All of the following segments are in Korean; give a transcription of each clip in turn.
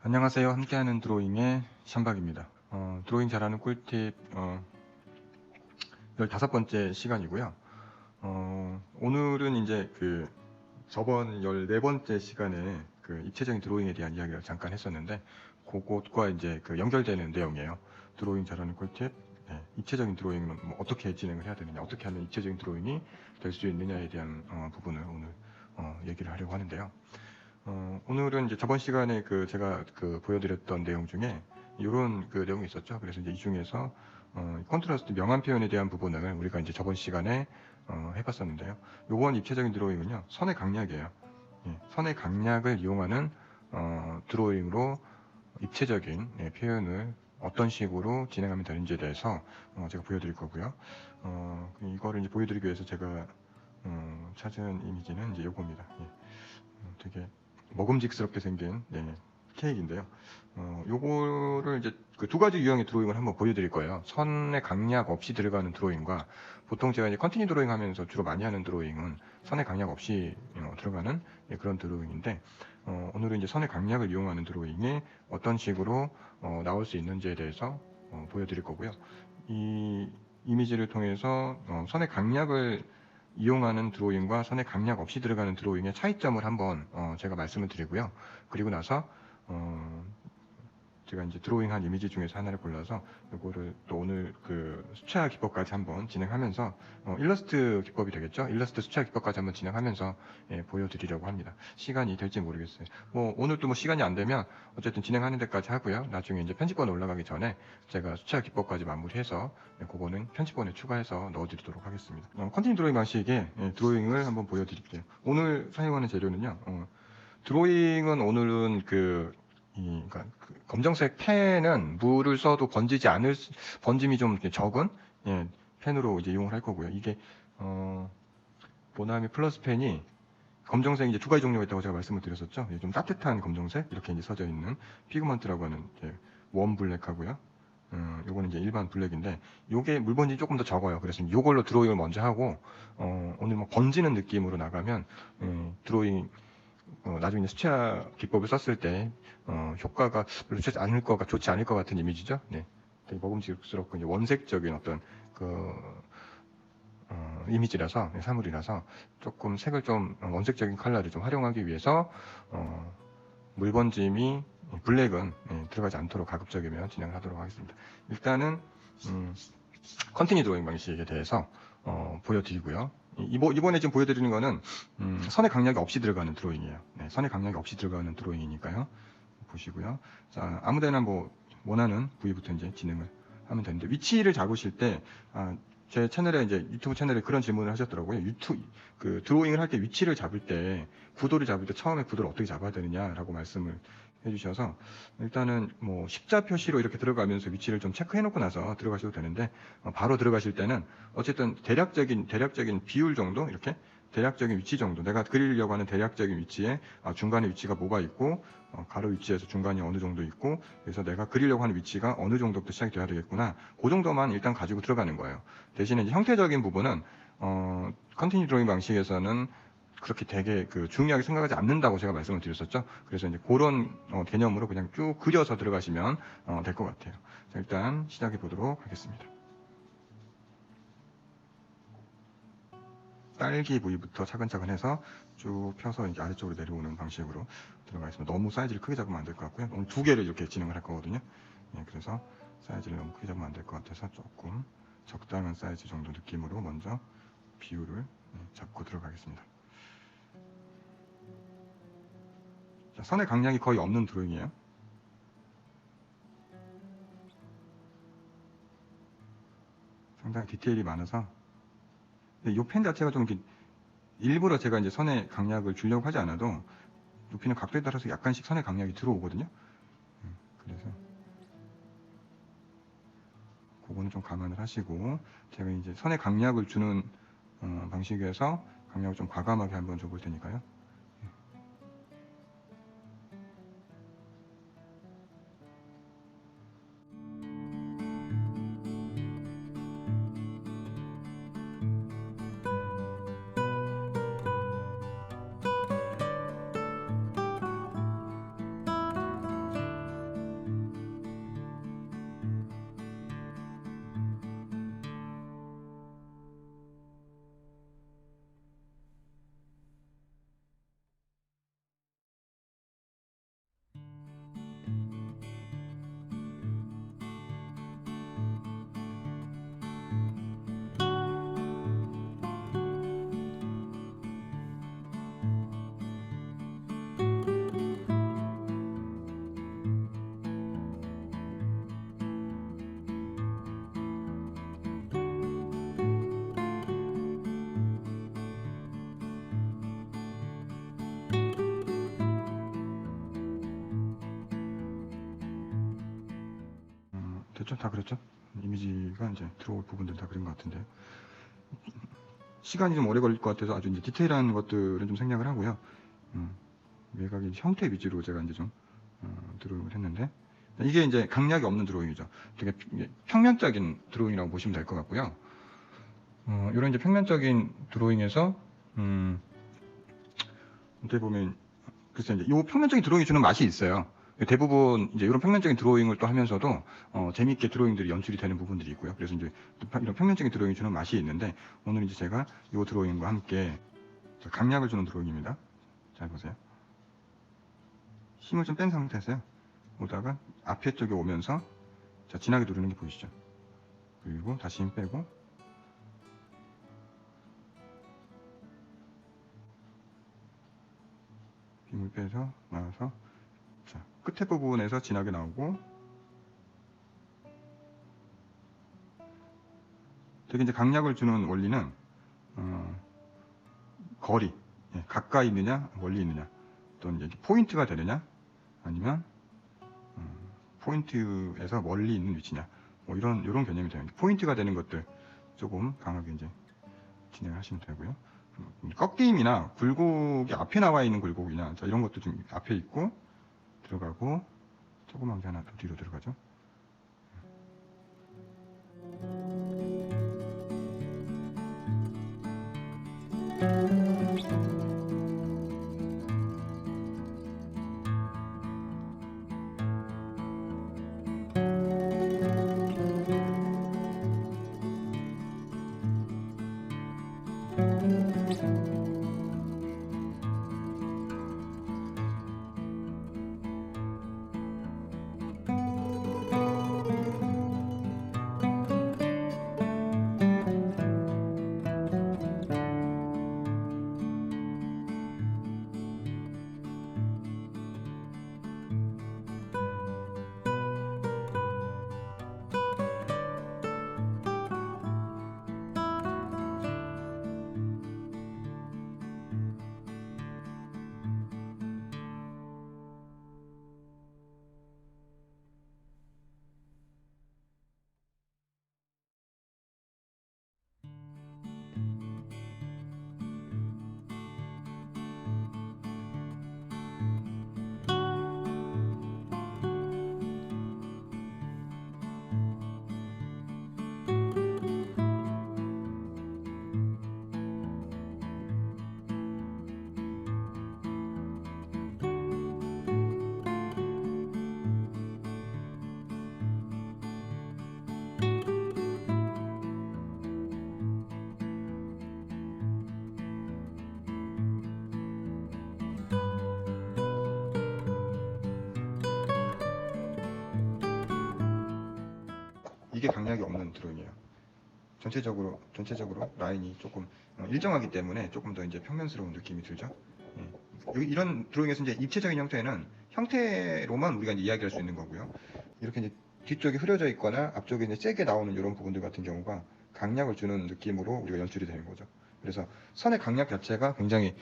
안녕하세요. 함께하는 드로잉의 샴박입니다. 드로잉 잘하는 꿀팁 15번째 시간이고요. 오늘은 이제 저번 14번째 시간에 입체적인 드로잉에 대한 이야기를 잠깐 했었는데, 그것과 이제 연결되는 내용이에요. 드로잉 잘하는 꿀팁. 네, 입체적인 드로잉은 뭐 어떻게 진행을 해야 되느냐, 어떻게 하면 입체적인 드로잉이 될 수 있느냐에 대한 부분을 오늘 얘기를 하려고 하는데요. 오늘은 이제 저번 시간에 제가 보여드렸던 내용 중에 이런 내용이 있었죠. 그래서 이제 이 중에서 컨트라스트 명암 표현에 대한 부분을 우리가 이제 저번 시간에 해봤었는데요. 요번 입체적인 드로잉은요, 선의 강약이에요. 예, 선의 강약을 이용하는 드로잉으로 입체적인 표현을 어떤 식으로 진행하면 되는지에 대해서 제가 보여드릴 거고요. 이거를 이제 보여드리기 위해서 제가 찾은 이미지는 이제 요겁니다. 예, 되게 먹음직스럽게 생긴 케이크인데요. 요거를 이제 두 가지 유형의 드로잉을 한번 보여드릴 거예요. 선의 강약 없이 들어가는 드로잉과, 보통 제가 이제 컨티뉴 드로잉 하면서 주로 많이 하는 드로잉은 선의 강약 없이 들어가는 그런 드로잉인데, 오늘은 이제 선의 강약을 이용하는 드로잉이 어떤 식으로 나올 수 있는지에 대해서 보여드릴 거고요. 이 이미지를 통해서 선의 강약을 이용하는 드로잉과 선의 강약 없이 들어가는 드로잉의 차이점을 한번 제가 말씀을 드리고요. 그리고 나서 제가 이제 드로잉한 이미지 중에서 하나를 골라서 이거를 또 오늘 수채화 기법까지 한번 진행하면서 일러스트 기법이 되겠죠. 일러스트 수채화 기법까지 한번 진행하면서 보여드리려고 합니다. 시간이 될지 모르겠어요. 오늘 또 시간이 안 되면 어쨌든 진행하는 데까지 하고요. 나중에 이제 편집본 올라가기 전에 제가 수채화 기법까지 마무리해서 그거는 편집본에 추가해서 넣어드리도록 하겠습니다. 컨티뉴 드로잉 방식의 드로잉을 한번 보여드릴게요. 오늘 사용하는 재료는요. 드로잉은 오늘은 그러니까 검정색 펜은 물을 써도 번짐이 좀 적은 펜으로 이제 이용을 할 거고요. 이게 모나미 플러스 펜이 검정색 이제 두 가지 종류가 있다고 제가 말씀을 드렸었죠. 좀 따뜻한 검정색 이렇게 이제 써져 있는 피그먼트라고 하는 웜 블랙하고요. 요거는 이제 일반 블랙인데, 요게 물번짐이 조금 더 적어요. 그래서 요걸로 드로잉을 먼저 하고, 오늘 번지는 느낌으로 나가면 드로잉 나중에 수채화 기법을 썼을 때 효과가 별로 좋지 않을 것 같은 이미지죠. 네, 되게 먹음직스럽고 이제 원색적인 어떤 이미지라서, 사물이라서 조금 색을 좀 원색적인 컬러를 좀 활용하기 위해서 물번짐이 블랙은 들어가지 않도록 가급적이면 진행을 하도록 하겠습니다. 일단은 컨티뉴 드로잉 방식에 대해서 보여드리고요. 이번에 지금 보여드리는 거는 선의 강약이 없이 들어가는 드로잉이에요. 네, 선의 강약이 없이 들어가는 드로잉이니까요. 보시고요. 자, 아무데나 원하는 부위부터 이제 진행을 하면 되는데, 위치를 잡으실 때 제 채널에 이제 유튜브 채널에 그런 질문을 하셨더라고요. 드로잉을 할 때 위치를 잡을 때, 구도를 잡을 때 처음에 구도를 어떻게 잡아야 되느냐라고 말씀을 해주셔서, 일단은 십자 표시로 이렇게 들어가면서 위치를 좀 체크해 놓고 나서 들어가셔도 되는데, 바로 들어가실 때는 어쨌든 대략적인 비율 정도, 이렇게 대략적인 위치 정도, 내가 그리려고 하는 대략적인 위치에 중간에 위치가 뭐가 있고, 가로 위치에서 중간이 어느 정도 있고, 그래서 내가 그리려고 하는 위치가 어느 정도부터 시작이 돼야 되겠구나, 그 정도만 일단 가지고 들어가는 거예요. 대신에 이제 형태적인 부분은 컨티뉴 드로잉 방식에서는 그렇게 되게 중요하게 생각하지 않는다고 제가 말씀을 드렸었죠. 그래서 이제 그런 개념으로 그냥 쭉 그려서 들어가시면 될 것 같아요. 자, 일단 시작해 보도록 하겠습니다. 딸기 부위부터 차근차근 해서 쭉 펴서 이제 아래쪽으로 내려오는 방식으로 들어가겠습니다. 너무 사이즈를 크게 잡으면 안 될 것 같고요. 오늘 두 개를 이렇게 진행을 할 거거든요. 그래서 사이즈를 너무 크게 잡으면 안 될 것 같아서 조금 적당한 사이즈 정도 느낌으로 먼저 비율을 잡고 들어가겠습니다. 자, 선의 강약이 거의 없는 드로잉이에요. 상당히 디테일이 많아서, 이 펜 자체가 좀 이렇게 일부러 제가 이제 선의 강약을 주려고 하지 않아도 높이는 각도에 따라서 약간씩 선의 강약이 들어오거든요. 그래서 그거는 좀 감안을 하시고, 제가 이제 선의 강약을 주는 방식에서 강약을 좀 과감하게 한번 줘볼 테니까요. 그렇죠? 다 그랬죠? 이미지가 이제 들어올 부분들 다 그린 것 같은데 시간이 좀 오래 걸릴 것 같아서 아주 이제 디테일한 것들은 좀 생략을 하고요. 외곽의 형태 위주로 제가 이제 좀 드로잉을 했는데 이게 이제 강약이 없는 드로잉이죠. 되게 평면적인 드로잉이라고 보시면 될 것 같고요. 이런 이제 평면적인 드로잉에서 어떻게 보면 글쎄 이제 이 평면적인 드로잉이 주는 맛이 있어요. 대부분 이제 이런 평면적인 드로잉을 또 하면서도 재미있게 드로잉들이 연출이 되는 부분들이 있고요. 그래서 이제 이런 평면적인 드로잉이 주는 맛이 있는데 오늘 이제 제가 이 드로잉과 함께 강약을 주는 드로잉입니다. 잘 보세요. 힘을 좀 뺀 상태에서요. 오다가 앞에 쪽에 오면서 자, 진하게 누르는 게 보이시죠? 그리고 다시 힘 빼고 힘을 빼서 나와서 자, 끝에 부분에서 진하게 나오고 되게 이제 강약을 주는 원리는 거리, 가까이 있느냐 멀리 있느냐 또는 이제 포인트가 되느냐 아니면 포인트에서 멀리 있는 위치냐 뭐 이런 개념이 되는 포인트가 되는 것들 조금 강하게 이제 진행을 하시면 되고요. 꺾임이나 굴곡이 앞에 나와 있는 굴곡이나 자, 이런 것도 좀 앞에 있고 들어가고 조그만 게 하나 더 뒤로 들어가죠. 이게 강약이 없는 드로잉이에요. 전체적으로 라인이 조금 일정하기 때문에 조금 더 이제 평면스러운 느낌이 들죠. 여기 이런 드로잉에서 이제 입체적인 형태는 형태로만 우리가 이제 이야기할 수 있는 거고요. 이렇게 이제 뒤쪽이 흐려져 있거나 앞쪽에 이제 세게 나오는 이런 부분들 같은 경우가 강약을 주는 느낌으로 우리가 연출이 되는 거죠. 그래서 선의 강약 자체가 굉장히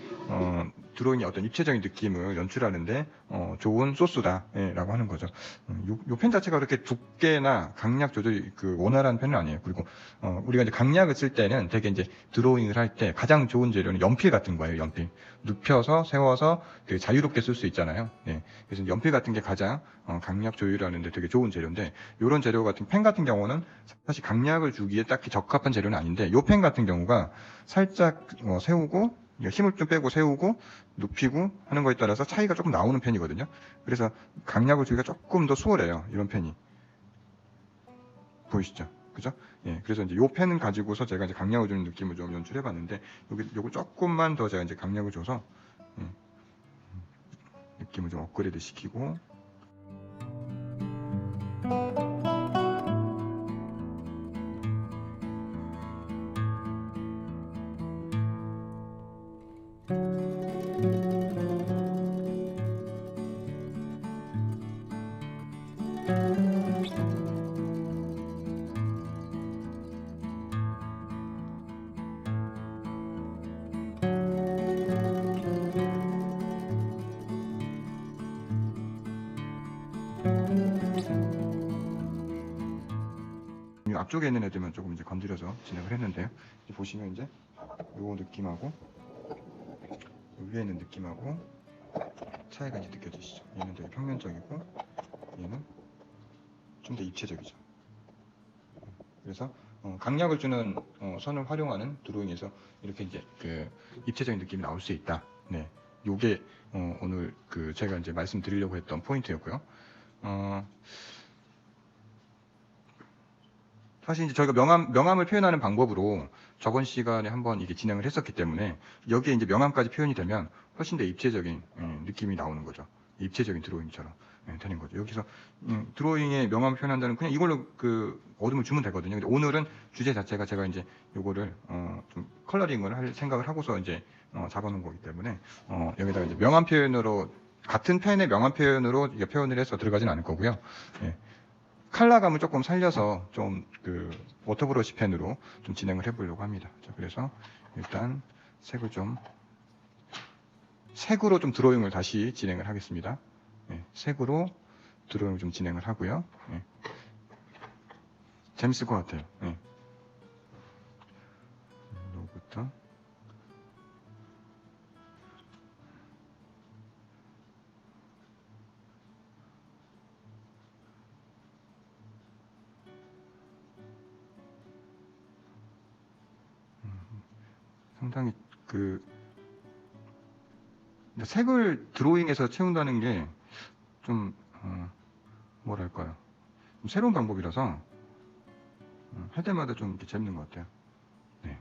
드로잉의 어떤 입체적인 느낌을 연출하는데 좋은 소스다라고 하는 거죠. 요 펜 자체가 그렇게 두께나 강약 조절이 그 원활한 펜은 아니에요. 그리고 우리가 이제 강약을 쓸 때는 되게 이제 드로잉을 할 때 가장 좋은 재료는 연필 같은 거예요. 연필 눕혀서 세워서 되게 자유롭게 쓸 수 있잖아요. 그래서 연필 같은 게 가장 강약 조율하는데 되게 좋은 재료인데 이런 재료 같은 펜 같은 경우는 사실 강약을 주기에 딱히 적합한 재료는 아닌데 이 펜 같은 경우가 살짝 세우고 힘을 좀 빼고 세우고 눕히고 하는 거에 따라서 차이가 조금 나오는 펜이거든요. 그래서 강약을 주기가 조금 더 수월해요. 이런 펜이 보이시죠? 그죠? 그래서 이제 요 펜을 가지고서 제가 이제 강약을 주는 느낌을 좀 연출해봤는데 요거 조금만 더 제가 이제 강약을 줘서 느낌을 좀 업그레이드 시키고. 앞쪽에 있는 애들만 조금 이제 건드려서 진행을 했는데요. 이제 보시면 이제 요 느낌하고 위에 있는 느낌하고 차이가 이제 느껴지시죠. 얘는 되게 평면적이고 얘는 좀 더 입체적이죠. 그래서 강약을 주는 선을 활용하는 드로잉에서 이렇게 이제 그 입체적인 느낌이 나올 수 있다. 네, 요게 오늘 그 제가 이제 말씀드리려고 했던 포인트였고요. 사실 이제 저희가 명암을 표현하는 방법으로 저번 시간에 한번 이게 진행을 했었기 때문에 여기에 이제 명암까지 표현이 되면 훨씬 더 입체적인 느낌이 나오는 거죠. 입체적인 드로잉처럼 되는 거죠. 여기서 드로잉에 명암을 표현한다는 그냥 이걸로 그 어둠을 주면 되거든요. 근데 오늘은 주제 자체가 제가 이제 요거를 좀 컬러링을 할 생각을 하고서 이제 잡아놓은 거기 때문에 여기다가 이제 명암 표현으로 같은 펜의 명암 표현으로 이게 표현을 해서 들어가진 않을 거고요. 예. 컬러감을 조금 살려서 좀 그 워터브러시 펜으로 좀 진행을 해보려고 합니다. 자, 그래서 일단 색으로 좀 드로잉을 다시 진행을 하겠습니다. 네, 색으로 드로잉을 좀 진행을 하고요. 네. 재밌을 것 같아요. 네. 이거부터 상당히 그 색을 드로잉에서 채운다는 게 좀 뭐랄까요, 좀 새로운 방법이라서 할 때마다 좀 이렇게 재밌는 것 같아요. 네.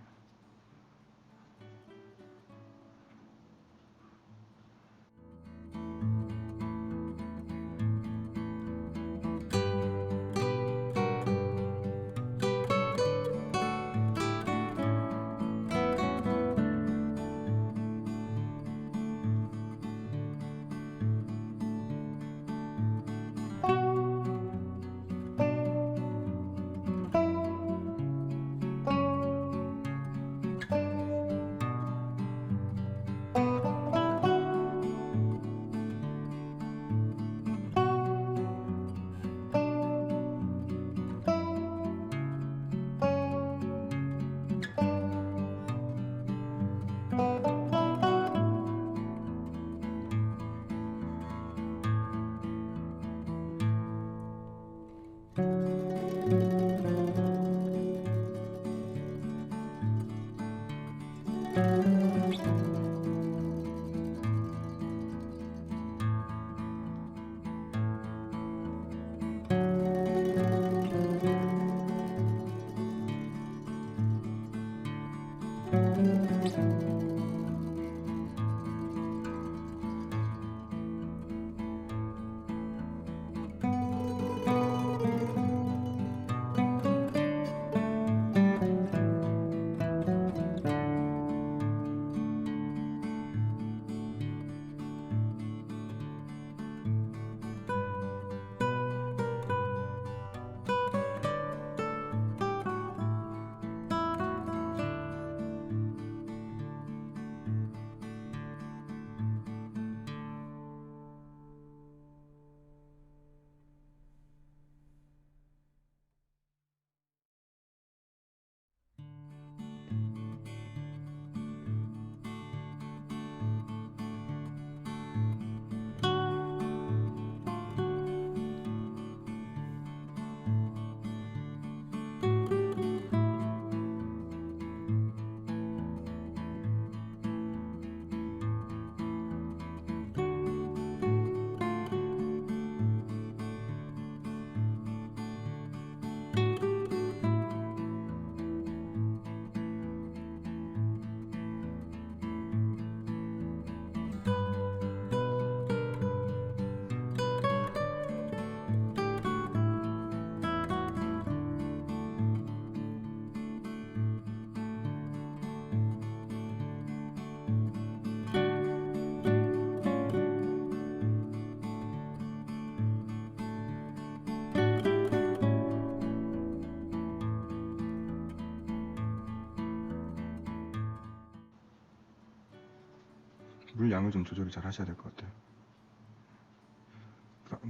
물 양을 좀 조절을 잘 하셔야 될 것 같아요.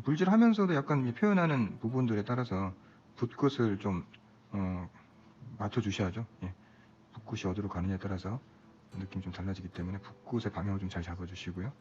물질하면서도 약간 표현하는 부분들에 따라서 붓끝을 좀 맞춰주셔야죠. 예. 붓굿이 어디로 가느냐에 따라서 느낌이 좀 달라지기 때문에 붓굿의 방향을 좀 잘 잡아주시고요.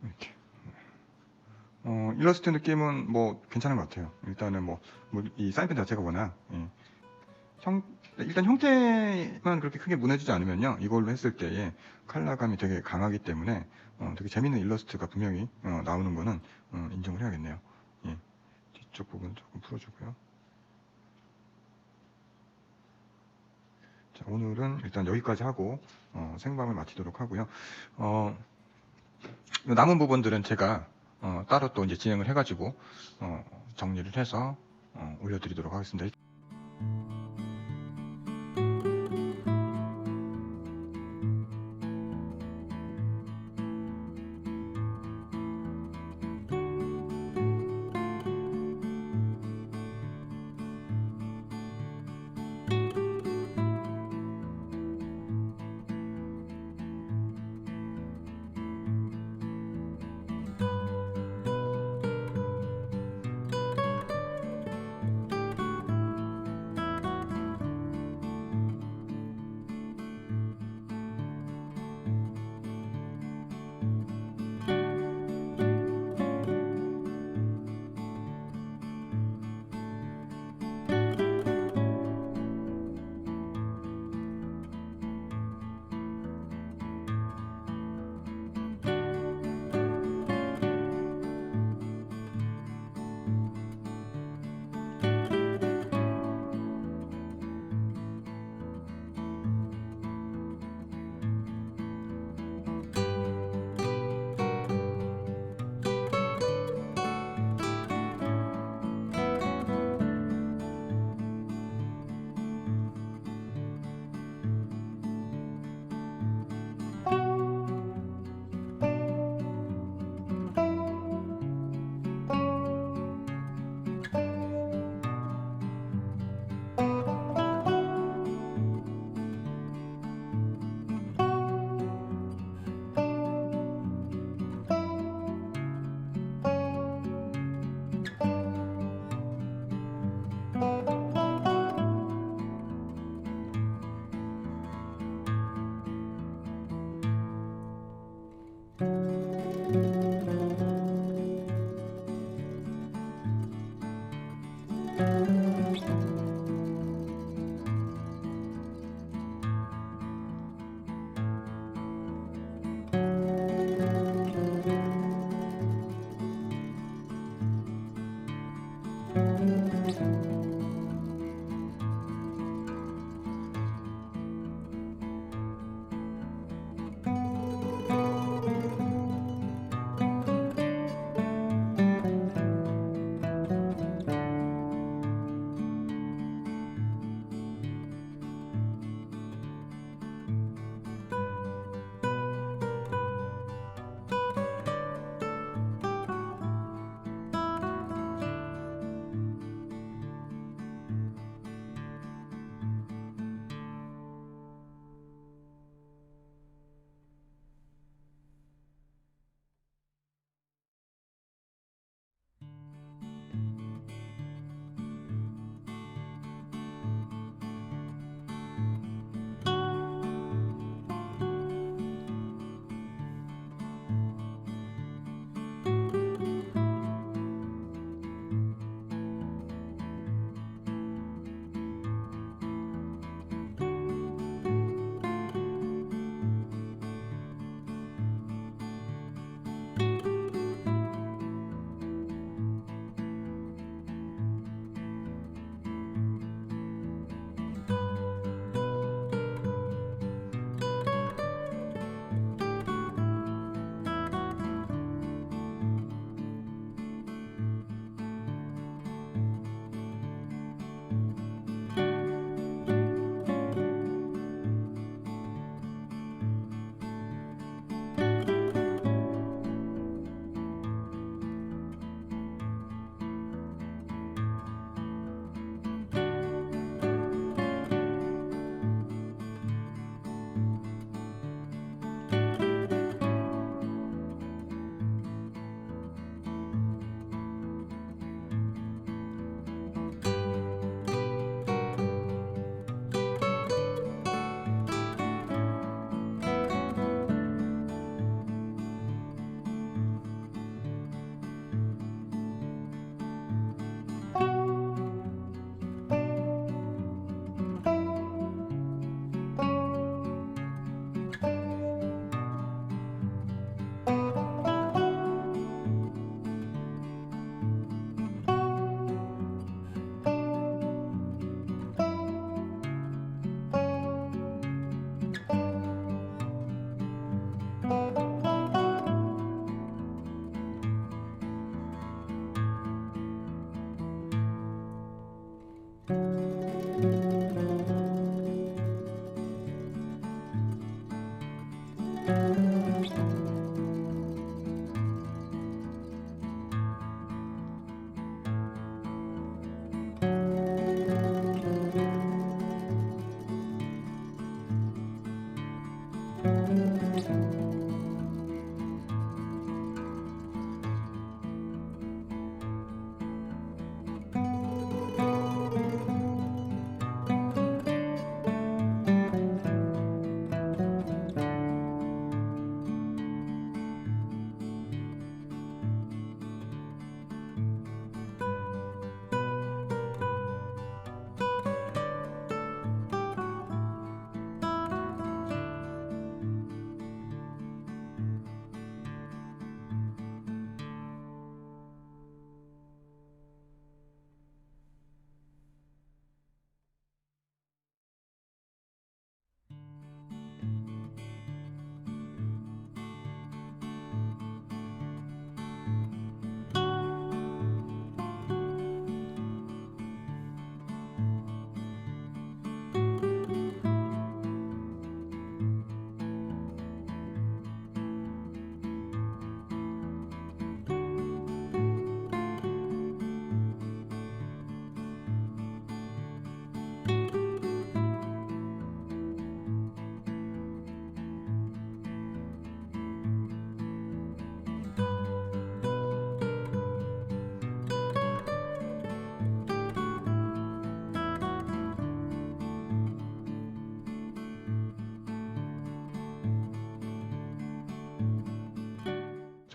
이렇게. 일러스트 느낌은 뭐 괜찮은 것 같아요. 일단은 이 사인펜 자체가 워낙 일단 형태만 그렇게 크게 무너지지 않으면요, 이걸로 했을 때의 컬러감이 되게 강하기 때문에 되게 재밌는 일러스트가 분명히 나오는 거는 인정을 해야겠네요. 예. 뒤쪽 부분 조금 풀어주고요. 자, 오늘은 일단 여기까지 하고 생방을 마치도록 하고요. 남은 부분들은 제가 따로 또 이제 진행을 해가지고 정리를 해서 올려드리도록 하겠습니다.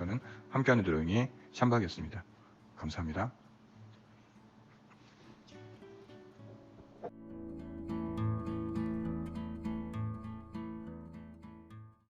저는 함께하는 드로잉의 샴박이었습니다. 감사합니다.